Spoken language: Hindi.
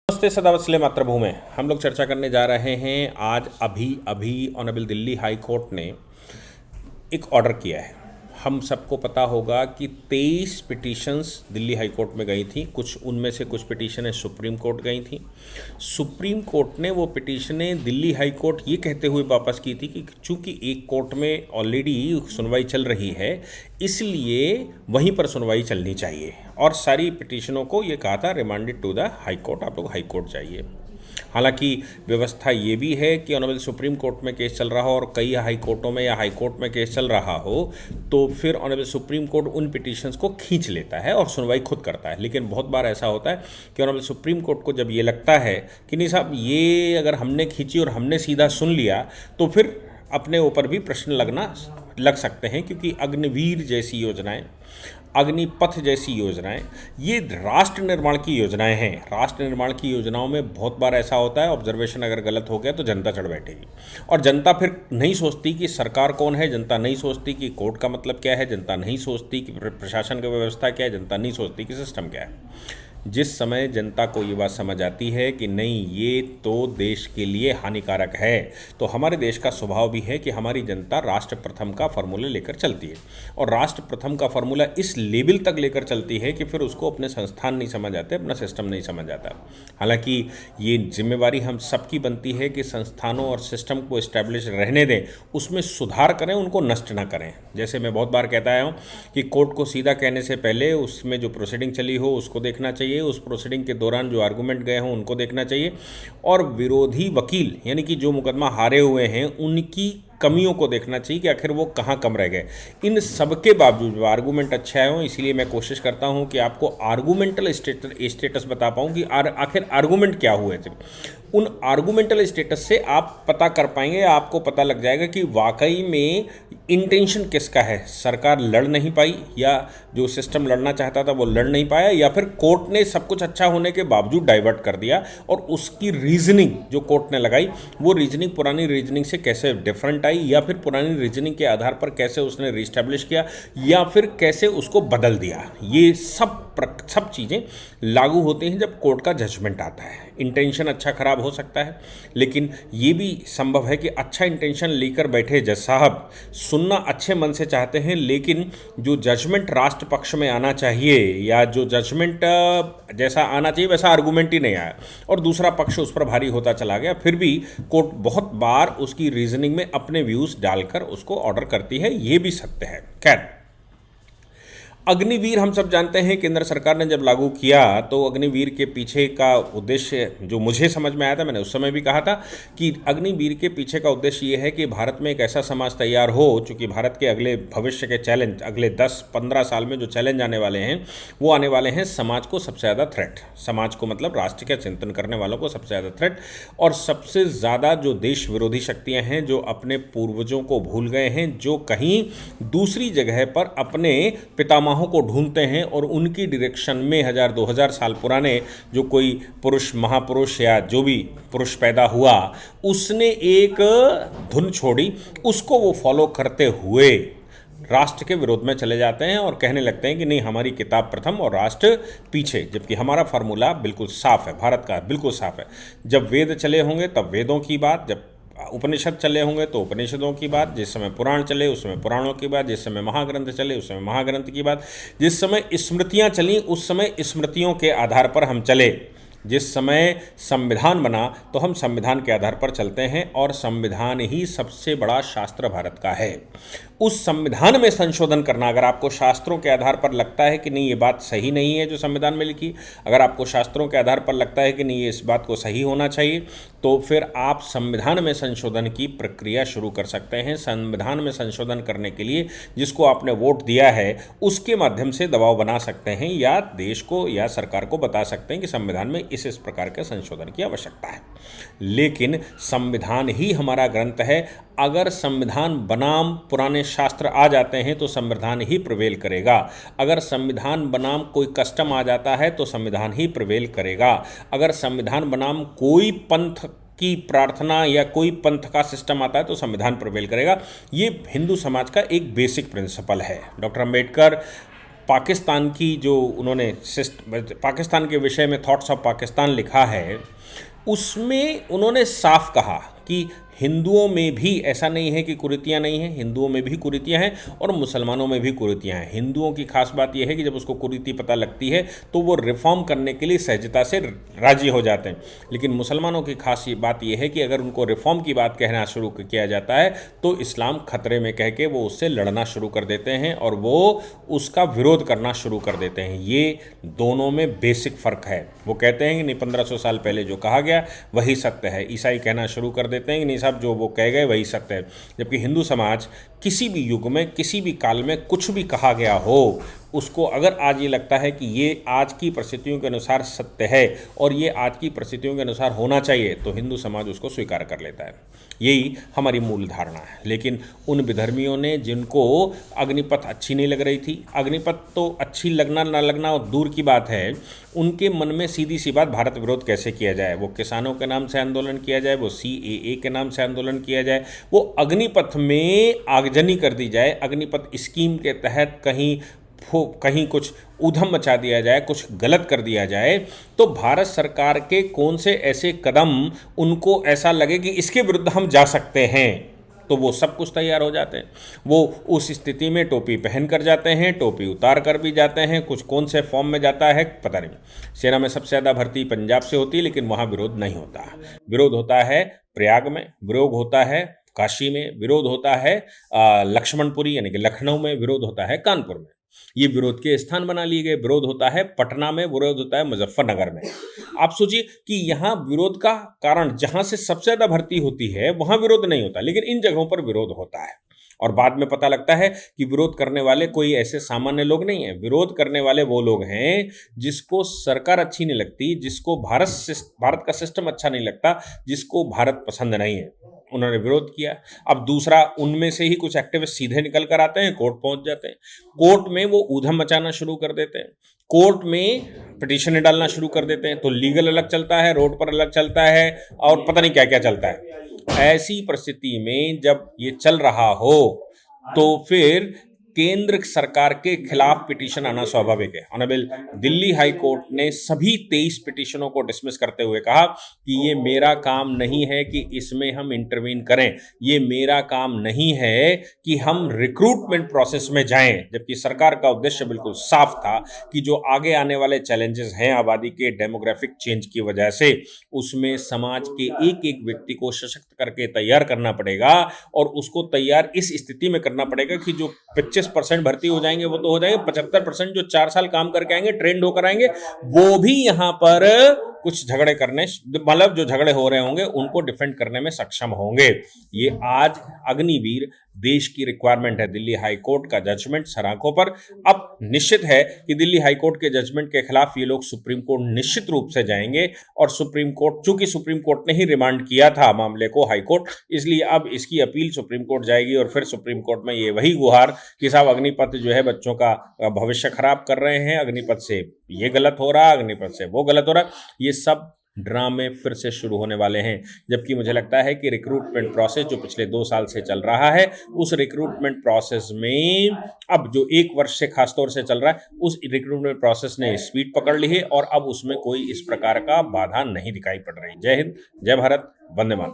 नमस्ते सदावत्सले मातृभूमि। हम लोग चर्चा करने जा रहे हैं आज अभी ऑनरेबल दिल्ली हाई कोर्ट ने एक ऑर्डर किया है। हम सबको पता होगा कि 23 पिटीशंस दिल्ली हाई कोर्ट में गई थी। कुछ उनमें से कुछ पिटीशनें सुप्रीम कोर्ट गई थी। सुप्रीम कोर्ट ने वो पिटीशनें दिल्ली हाई कोर्ट ये कहते हुए वापस की थी कि चूंकि एक कोर्ट में ऑलरेडी सुनवाई चल रही है, इसलिए वहीं पर सुनवाई चलनी चाहिए, और सारी पिटीशनों को ये कहा था remanded to the high court, आप लोग हाई कोर्ट जाइए। हालांकि व्यवस्था ये भी है कि ऑनरेबल सुप्रीम कोर्ट में केस चल रहा हो और कई हाई कोर्टों में या हाई कोर्ट में केस चल रहा हो, तो फिर ऑनरेबल सुप्रीम कोर्ट उन पिटीशंस को खींच लेता है और सुनवाई खुद करता है। लेकिन बहुत बार ऐसा होता है कि ऑनरेबल सुप्रीम कोर्ट को जब ये लगता है कि नहीं साहब, ये अगर हमने खींची और हमने सीधा सुन लिया तो फिर अपने ऊपर भी प्रश्न लग सकते हैं, क्योंकि अग्निवीर जैसी योजनाएं, अग्निपथ जैसी योजनाएं, ये राष्ट्र निर्माण की योजनाएं हैं। राष्ट्र निर्माण की योजनाओं में बहुत बार ऐसा होता है, ऑब्जर्वेशन अगर गलत हो गया तो जनता चढ़ बैठेगी, और जनता फिर नहीं सोचती कि सरकार कौन है, जनता नहीं सोचती कि कोर्ट का मतलब क्या है, जनता नहीं सोचती कि प्रशासन की व्यवस्था क्या है, जनता नहीं सोचती कि सिस्टम क्या है। जिस समय जनता को ये बात समझ आती है कि नहीं, ये तो देश के लिए हानिकारक है, तो हमारे देश का स्वभाव भी है कि हमारी जनता राष्ट्र प्रथम का फॉर्मूला लेकर चलती है, और राष्ट्र प्रथम का फॉर्मूला इस लेवल तक लेकर चलती है कि फिर उसको अपने संस्थान नहीं समझ आते, अपना सिस्टम नहीं समझ आता। हालांकि ये जिम्मेवारी हम सबकी बनती है कि संस्थानों और सिस्टम को इस्टेब्लिश रहने दें, उसमें सुधार करें, उनको नष्ट ना करें। जैसे मैं बहुत बार कहता आया हूँ कि कोर्ट को सीधा कहने से पहले उसमें जो प्रोसीडिंग चली हो उसको देखना चाहिए, उस प्रोसीडिंग के दौरान जो आर्गूमेंट गए हों उनको देखना चाहिए, और विरोधी वकील यानी कि जो मुकदमा हारे हुए हैं उनकी कमियों को देखना चाहिए कि आखिर वो कहाँ कम रह गए। इन सब के बावजूद आर्गूमेंट अच्छे आए हों, इसीलिए मैं कोशिश करता हूं कि आपको आर्गूमेंटल स्टेटस बता पाऊं कि आखिर आर्गूमेंट क्या हुए थे। उन आर्गूमेंटल स्टेटस से आप पता कर पाएंगे, आपको पता लग जाएगा कि वाकई में इंटेंशन किसका है। सरकार लड़ नहीं पाई, या जो सिस्टम लड़ना चाहता था वो लड़ नहीं पाया, या फिर कोर्ट ने सब कुछ अच्छा होने के बावजूद डाइवर्ट कर दिया, और उसकी रीजनिंग जो कोर्ट ने लगाई वो रीजनिंग पुरानी रीजनिंग से कैसे डिफरेंट आई, या फिर पुरानी रीजनिंग के आधार पर कैसे उसने रीस्टैब्लिश किया, या फिर कैसे उसको बदल दिया। ये सब चीज़ें लागू होती हैं जब कोर्ट का जजमेंट आता है। इंटेंशन अच्छा खराब हो सकता है, लेकिन ये भी संभव है कि अच्छा इंटेंशन लेकर बैठे जज साहब सुनना अच्छे मन से चाहते हैं, लेकिन जो जजमेंट राष्ट्र पक्ष में आना चाहिए, या जो जजमेंट जैसा आना चाहिए वैसा आर्गूमेंट ही नहीं आया, और दूसरा पक्ष उस पर भारी होता चला गया। फिर भी कोर्ट बहुत बार उसकी रीजनिंग में अपने व्यूज़ डालकर उसको ऑर्डर करती है, ये भी सत्य है। खैर, अग्निवीर हम सब जानते हैं, केंद्र सरकार ने जब लागू किया तो अग्निवीर के पीछे का उद्देश्य जो मुझे समझ में आया था, मैंने उस समय भी कहा था कि अग्निवीर के पीछे का उद्देश्य ये है कि भारत में एक ऐसा समाज तैयार हो, चूँकि भारत के अगले भविष्य के चैलेंज, अगले 10-15 साल में जो चैलेंज आने वाले हैं वो आने वाले हैं समाज को सबसे ज़्यादा थ्रेट, समाज को मतलब राष्ट्र का चिंतन करने वालों को सबसे ज़्यादा थ्रेट, और सबसे ज़्यादा जो देश विरोधी शक्तियाँ हैं, जो अपने पूर्वजों को भूल गए हैं, जो कहीं दूसरी जगह पर अपने पितामह को ढूंढते हैं, और उनकी डायरेक्शन में 1000-2000 साल पुराने जो कोई पुरुष, महापुरुष या जो भी पुरुष पैदा हुआ, उसने एक धुन छोड़ी, उसको वो फॉलो करते हुए राष्ट्र के विरोध में चले जाते हैं और कहने लगते हैं कि नहीं, हमारी किताब प्रथम और राष्ट्र पीछे, जबकि हमारा फार्मूला बिल्कुल साफ है, भारत का बिल्कुल साफ है। जब वेद चले होंगे तब वेदों की बात, जब उपनिषद चले होंगे तो उपनिषदों की बात, जिस समय पुराण चले उस समय पुराणों की बात, जिस समय महाग्रंथ चले उस समय महाग्रंथ की बात, जिस समय स्मृतियाँ चली उस समय स्मृतियों के आधार पर हम चले, जिस समय संविधान बना तो हम संविधान के आधार पर चलते हैं, और संविधान ही सबसे बड़ा शास्त्र भारत का है। उस संविधान में संशोधन करना, अगर आपको शास्त्रों के आधार पर लगता है कि नहीं ये बात सही नहीं है जो संविधान में लिखी, अगर आपको शास्त्रों के आधार पर लगता है कि नहीं ये इस बात को सही होना चाहिए, तो फिर आप संविधान में संशोधन की प्रक्रिया शुरू कर सकते हैं। संविधान में संशोधन करने के लिए जिसको आपने वोट दिया है उसके माध्यम से दबाव बना सकते हैं, या देश को या सरकार को बता सकते हैं कि संविधान में इस प्रकार के संशोधन की आवश्यकता है। लेकिन संविधान ही हमारा ग्रंथ है। अगर संविधान बनाम पुराने शास्त्र आ जाते हैं तो संविधान ही प्रिवेल करेगा। अगर संविधान बनाम कोई कस्टम आ जाता है तो संविधान ही प्रिवेल करेगा। अगर संविधान बनाम कोई पंथ की प्रार्थना या कोई पंथ का सिस्टम आता है तो संविधान प्रिवेल करेगा। ये हिंदू समाज का एक बेसिक प्रिंसिपल है। डॉक्टर अंबेडकर पाकिस्तान की जो उन्होंने पाकिस्तान के विषय में थॉट्स ऑफ पाकिस्तान लिखा है, उसमें उन्होंने साफ कहा कि हिंदुओं में भी ऐसा नहीं है कि कुरीतियाँ नहीं हैं, हिंदुओं में भी कुरीतियाँ हैं और मुसलमानों में भी कुरीतियाँ हैं। हिंदुओं की खास बात यह है कि जब उसको कुरीति पता लगती है तो वो रिफॉर्म करने के लिए सहजता से राजी हो जाते हैं, लेकिन मुसलमानों की खास बात यह है कि अगर उनको रिफॉर्म की बात कहना शुरू किया जाता है तो इस्लाम खतरे में कह के वो उससे लड़ना शुरू कर देते हैं और वो उसका विरोध करना शुरू कर देते हैं। ये दोनों में बेसिक फ़र्क है। वो कहते हैं कि नहीं, 1500 साल पहले जो कहा गया वही सत्य है। ईसाई कहना शुरू कर देते हैं कि नहीं साहब, जो वो कह गए वही सत्य है। जबकि हिंदू समाज किसी भी युग में, किसी भी काल में कुछ भी कहा गया हो, उसको अगर आज ये लगता है कि ये आज की परिस्थितियों के अनुसार सत्य है और ये आज की परिस्थितियों के अनुसार होना चाहिए, तो हिंदू समाज उसको स्वीकार कर लेता है। यही हमारी मूल धारणा है। लेकिन उन विधर्मियों ने, जिनको अग्निपथ अच्छी नहीं लग रही थी, अग्निपथ तो अच्छी लगना ना लगना और दूर की बात है, उनके मन में सीधी सी बात, भारत विरोध कैसे किया जाए। वो किसानों के नाम से आंदोलन किया जाए, वो CAA के नाम से आंदोलन किया जाए, वो अग्निपथ में आगजनी कर दी जाए, अग्निपथ स्कीम के तहत कहीं कुछ ऊधम मचा दिया जाए, कुछ गलत कर दिया जाए, तो भारत सरकार के कौन से ऐसे कदम उनको ऐसा लगे कि इसके विरुद्ध हम जा सकते हैं, तो वो सब कुछ तैयार हो जाते हैं। वो उस स्थिति में टोपी पहन कर जाते हैं, टोपी उतार कर भी जाते हैं, कुछ कौन से फॉर्म में जाता है पता नहीं। सेना में सबसे ज़्यादा भर्ती पंजाब से होती है, लेकिन वहाँ विरोध नहीं होता। विरोध होता है प्रयाग में, विरोध होता है काशी में, विरोध होता है लक्ष्मणपुरी यानी कि लखनऊ में, विरोध होता है कानपुर में। ये विरोध के स्थान बना लिए गए। विरोध होता है पटना में, विरोध होता है मुजफ्फरनगर में। आप सोचिए कि यहाँ विरोध का कारण, जहाँ से सबसे ज़्यादा भर्ती होती है वहाँ विरोध नहीं होता, लेकिन इन जगहों पर विरोध होता है। और बाद में पता लगता है कि विरोध करने वाले कोई ऐसे सामान्य लोग नहीं हैं। विरोध करने वाले वो लोग हैं जिसको सरकार अच्छी नहीं लगती, जिसको भारत का सिस्टम अच्छा नहीं लगता, जिसको भारत पसंद नहीं है, उन्होंने विरोध किया। अब दूसरा, उनमें से ही कुछ एक्टिविस्ट सीधे निकल कर आते हैं, कोर्ट पहुंच जाते हैं, कोर्ट में वो ऊधम मचाना शुरू कर देते हैं, कोर्ट में पिटीशनें डालना शुरू कर देते हैं, तो लीगल अलग चलता है, रोड पर अलग चलता है और पता नहीं क्या क्या चलता है। ऐसी परिस्थिति में जब ये चल रहा हो तो फिर केंद्र सरकार के खिलाफ पिटीशन आना स्वाभाविक है। ऑनरेबल दिल्ली हाई कोर्ट ने सभी 23 पिटीशनों को डिसमिस करते हुए कहा कि ये मेरा काम नहीं है कि इसमें हम इंटरवीन करें, ये मेरा काम नहीं है कि हम रिक्रूटमेंट प्रोसेस में जाएं। जबकि सरकार का उद्देश्य बिल्कुल साफ था कि जो आगे आने वाले चैलेंजेस हैं आबादी के डेमोग्राफिक चेंज की वजह से, उसमें समाज के एक एक व्यक्ति को सशक्त करके तैयार करना पड़ेगा और उसको तैयार इस स्थिति में करना पड़ेगा कि जो 25% भर्ती हो जाएंगे वो तो हो जाएंगे, 75% जो 4 साल काम करके आएंगे, ट्रेंड होकर आएंगे, वो भी यहाँ पर कुछ झगड़े करने, मतलब जो झगड़े हो रहे होंगे उनको डिफेंड करने में सक्षम होंगे। ये आज अग्निवीर देश की रिक्वायरमेंट है। दिल्ली हाई कोर्ट का जजमेंट सराखों पर। अब निश्चित है कि दिल्ली हाई कोर्ट के जजमेंट के खिलाफ ये लोग सुप्रीम कोर्ट निश्चित रूप से जाएंगे और सुप्रीम कोर्ट, चूंकि सुप्रीम कोर्ट ने ही रिमांड किया था मामले को हाई कोर्ट, इसलिए अब इसकी अपील सुप्रीम कोर्ट जाएगी और फिर सुप्रीम कोर्ट में ये वही गुहार कि साहब अग्निपथ जो है बच्चों का भविष्य खराब कर रहे हैं, अग्निपथ से ये गलत हो रहा, अग्निपथ से वो गलत हो रहा, ये सब ड्रामे फिर से शुरू होने वाले हैं। जबकि मुझे लगता है कि रिक्रूटमेंट प्रोसेस जो पिछले 2 साल से चल रहा है, उस रिक्रूटमेंट प्रोसेस में अब जो 1 वर्ष से खासतौर से चल रहा है, उस रिक्रूटमेंट प्रोसेस ने स्पीड पकड़ ली है और अब उसमें कोई इस प्रकार का बाधा नहीं दिखाई पड़ रही। जय हिंद, जय भारत, वंदे मातरम।